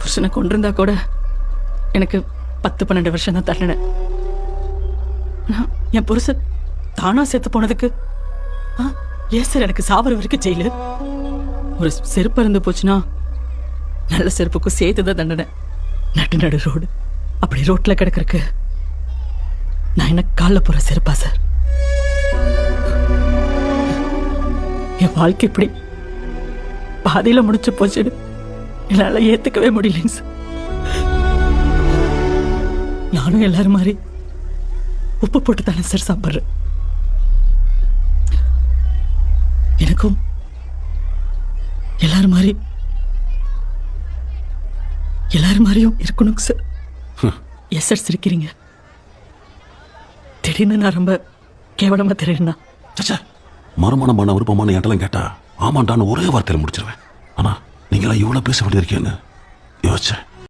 புருஷனை கொண்டிருந்தா கூட எனக்கு 10-12 வருஷம் தான் தண்டனை. என் புருஷன் தானா செத்து போனதுக்கு ஏன் சார் எனக்கு சாவர வரைக்கும் ஜெயிலு? ஒரு செருப்பு இருந்து போச்சுன்னா நல்ல செருப்புக்கும் சேர்த்துதான் தண்டனை. நடு ரோடு அப்படி ரோட்ல கிடக்கிறக்கு நான் என்ன காலில் போற செருப்பா சார்? என் வாழ்க்கை இப்படி பாதியில முடிச்சு போச்சுன்னு என்னால ஏத்துக்கவே முடியலைங்க சார். நானும் எல்லாரும் மாதிரி உப்பு போட்டு தானே சார் சாப்பிட்றேன். எனக்கும் எல்லாரும் மாதிரியும் இருக்கணும் சார். எஸ் சார் சிரிக்கிறீங்க. திடீர்னு நான் ரொம்ப கேவலமா தெரியுறேன்னா மறுமணமான விருப்பமான என்கிட்ட கேட்டா ஆமாண்டான்னு ஒரே வார்த்தையில் முடிச்சிருவேன். ஆனா நீங்களா இவ்வளவு பேச வேண்டியிருக்கேன்னு யோசிச்சேன்.